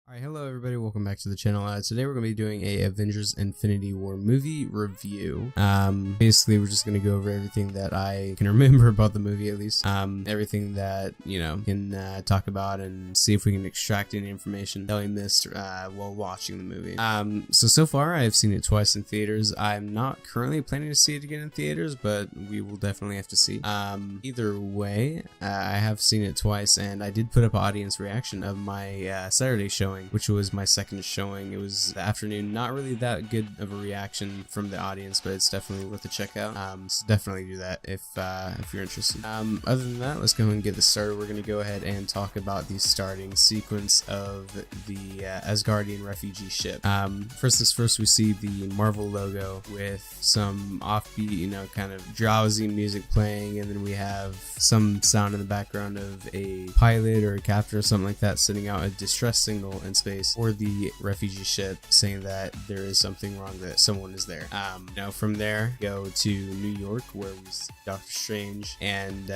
Alright, hello everybody, welcome back to the channel. Today we're going to be doing a Avengers Infinity War movie review. Basically we're just going to go over everything that I can remember about the movie, at least. Everything that, can talk about and see if we can extract any information that we missed while watching the movie. So far I've seen it twice in theaters. I'm not currently planning to see it again in theaters, but we will definitely have to see. Either way, I have seen it twice, and I did put up an audience reaction of my Saturday showing, which was my second showing. It was the afternoon. Not really that good of a reaction from the audience, but it's definitely worth a check out. So definitely do that if you're interested. Other than that, let's go ahead and get this started. We're going to go ahead and talk about the starting sequence of the Asgardian refugee ship. First things first, we see the Marvel logo with some offbeat, kind of drowsy music playing, and then we have some sound in the background of a pilot or a captain or something like that sending out a distress signal in space for the refugee ship, saying that there is something wrong, that someone is there. From there go to New York, where we see Doctor Strange and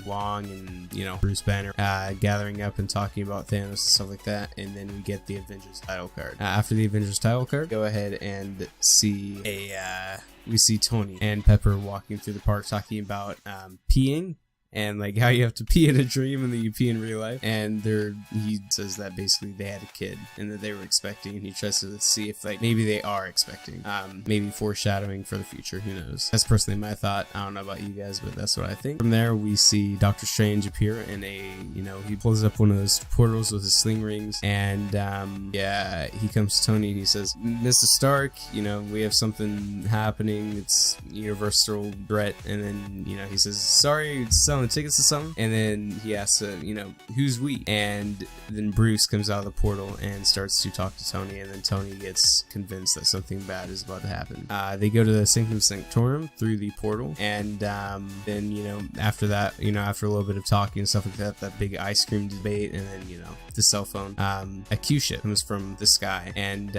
Wong and Bruce Banner gathering up and talking about Thanos and stuff like that, and then we get the Avengers title card. After the Avengers title card, go ahead and see we see Tony and Pepper walking through the park talking about peeing, and like how you have to pee in a dream and then you pee in real life. And he says that basically they had a kid and that they were expecting, and he tries to see if maybe they are expecting, maybe foreshadowing for the future, who knows. That's personally my thought. I don't know about you guys, but that's what I think. From there we see Doctor Strange appear in he pulls up one of those portals with his sling rings, and he comes to Tony and he says, "Mr. Stark, we have something happening, it's universal threat." And then he says, "Sorry, it's selling tickets to something," and then he asks, "Who's we?" And then Bruce comes out of the portal and starts to talk to Tony, and then Tony gets convinced that something bad is about to happen. They go to the Sanctum Sanctorum through the portal, and then after that, after a little bit of talking and stuff like that, that big ice cream debate, and then the cell phone, a Q ship comes from the sky and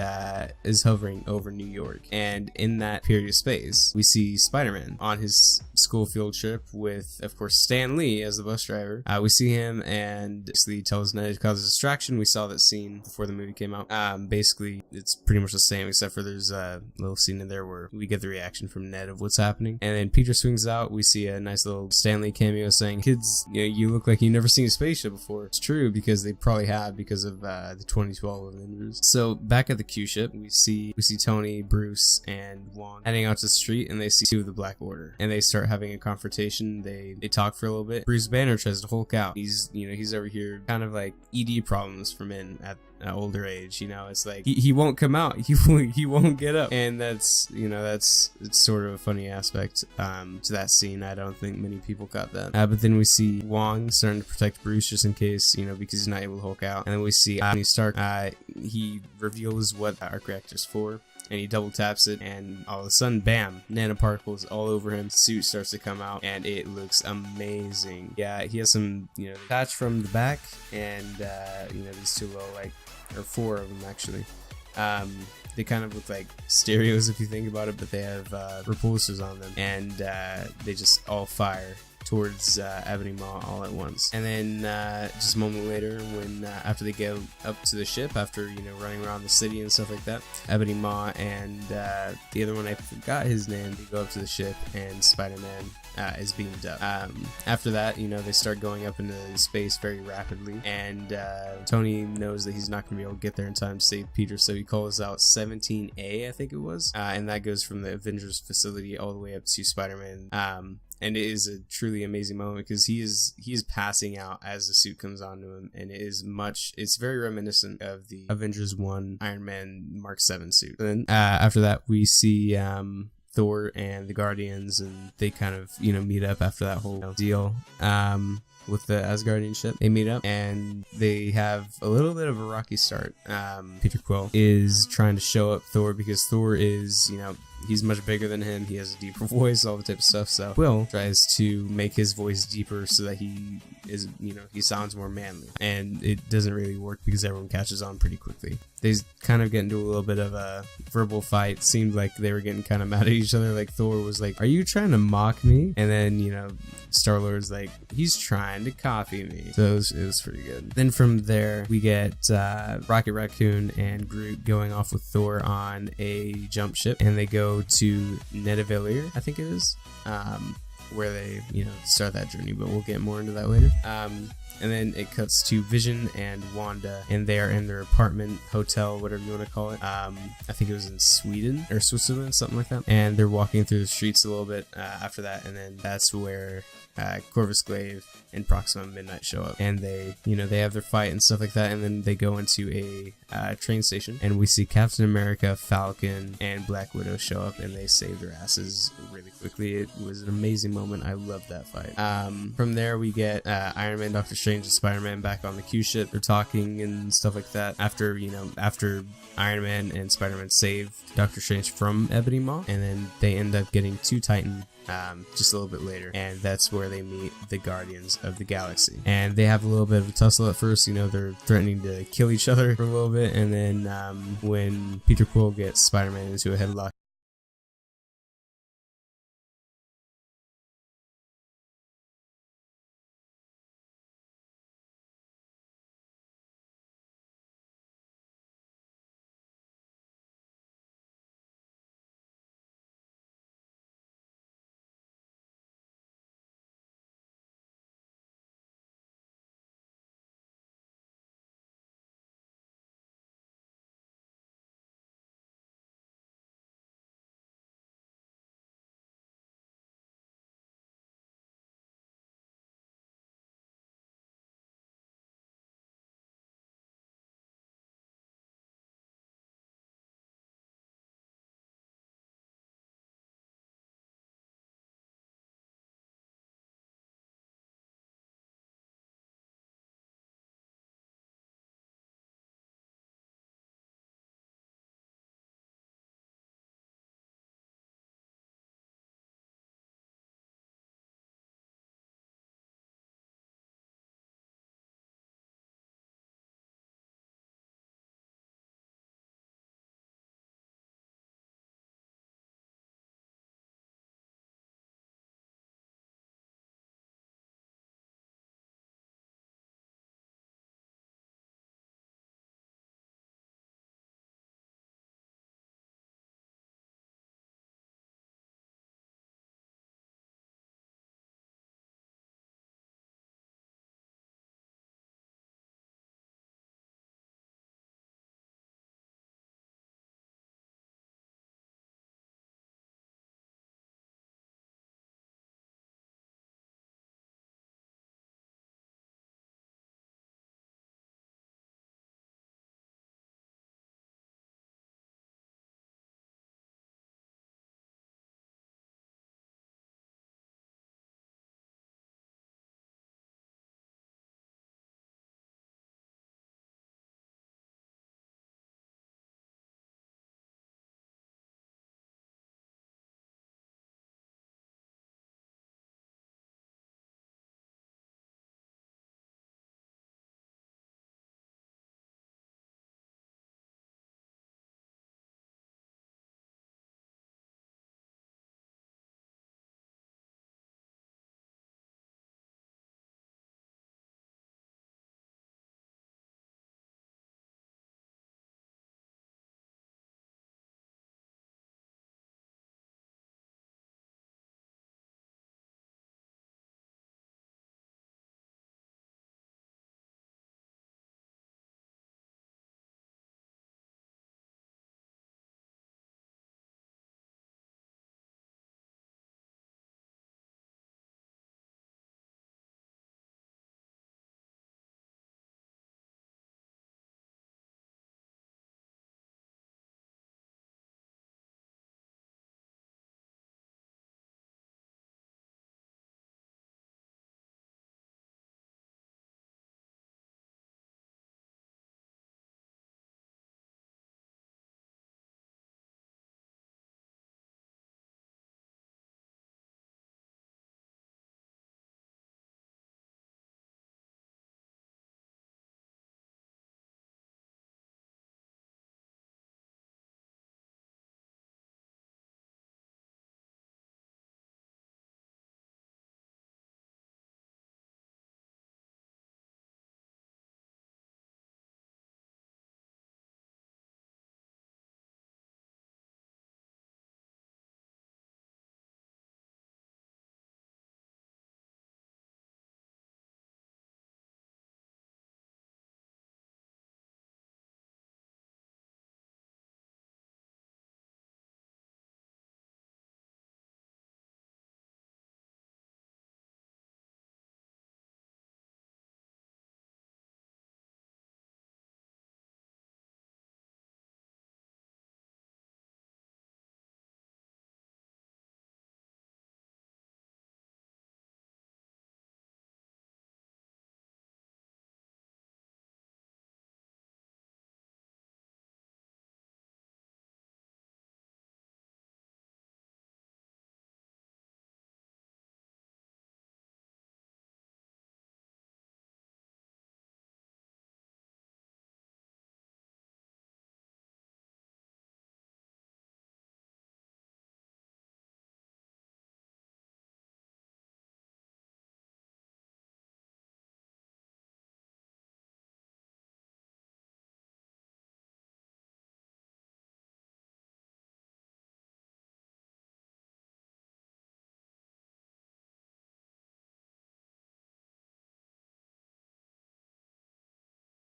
is hovering over New York. And in that period of space, we see Spider-Man on his school field trip with, of course, Stan Lee as the bus driver. We see him and basically tells Ned to cause a distraction. We saw that scene before the movie came out. Basically, it's pretty much the same, except for there's a little scene in there where we get the reaction from Ned of what's happening. And then Peter swings out. We see a nice little Stan Lee cameo saying, "Kids, you look like you've never seen a spaceship before." It's true, because they probably have, because of the 2012 Avengers. So back at the Q ship, we see Tony, Bruce, and Wong heading out to the street, and they see two of the Black Order, and they start having a confrontation. They talk for a little bit. Bruce Banner tries to Hulk out. He's over here kind of like ED problems for men at an older age. It's like he won't come out. He won't get up, and that's it's sort of a funny aspect to that scene. I don't think many people got that. But then we see Wong starting to protect Bruce just in case, because he's not able to Hulk out. And then we see Tony Stark. He reveals what Arc Reactor's for, and he double taps it, and all of a sudden, bam, nanoparticles all over him. Suit starts to come out, and it looks amazing. Yeah, he has some, patch from the back, and these two little, or four of them actually. They kind of look like stereos if you think about it, but they have repulsors on them, and they just all fire towards Ebony Maw all at once. And then just a moment later, when after they go up to the ship, after running around the city and stuff like that, Ebony Maw and the other one, I forgot his name, they go up to the ship, and Spider-Man is beamed up. After that, they start going up into space very rapidly, and Tony knows that he's not going to be able to get there in time to save Peter, so he calls out 17A, I think it was, and that goes from the Avengers facility all the way up to Spider-Man. And it is a truly amazing moment, because he is passing out as the suit comes onto him, and it's very reminiscent of the Avengers 1 Iron Man Mark 7 suit. And then after that, we see Thor and the Guardians, and they kind of meet up after that whole deal with the Asgardian ship. They meet up, and they have a little bit of a rocky start. Peter Quill is trying to show up Thor, because Thor is he's much bigger than him. He has a deeper voice, all the type of stuff. So Quill tries to make his voice deeper so that he is, he sounds more manly. And it doesn't really work because everyone catches on pretty quickly. They kind of get into a little bit of a verbal fight. Seemed like they were getting kind of mad at each other. Like Thor was like, "Are you trying to mock me?" And then, Star-Lord's like, "He's trying to copy me." So it was pretty good. Then from there, we get Rocket Raccoon and Groot going off with Thor on a jump ship, and they go to Nidavellir, I think it is, where they, start that journey, but we'll get more into that later. And then it cuts to Vision and Wanda, and they are in their apartment, hotel, whatever you want to call it. I think it was in Sweden or Switzerland, something like that. And they're walking through the streets a little bit after that, and then that's where Corvus Glaive and Proxima Midnight show up, and they have their fight and stuff like that, and then they go into a train station, and we see Captain America, Falcon, and Black Widow show up, and they save their asses really quickly. It was an amazing moment. I loved that fight. From there, we get Iron Man, Doctor Strange, and Spider-Man back on the Q ship. They're talking and stuff like that. After Iron Man and Spider-Man save Doctor Strange from Ebony Maw, and then they end up getting to Titan just a little bit later, and that's where they meet the Guardians of the Galaxy, and they have a little bit of a tussle at first. They're threatening to kill each other for a little bit, and then when Peter Quill gets Spider-Man into a headlock,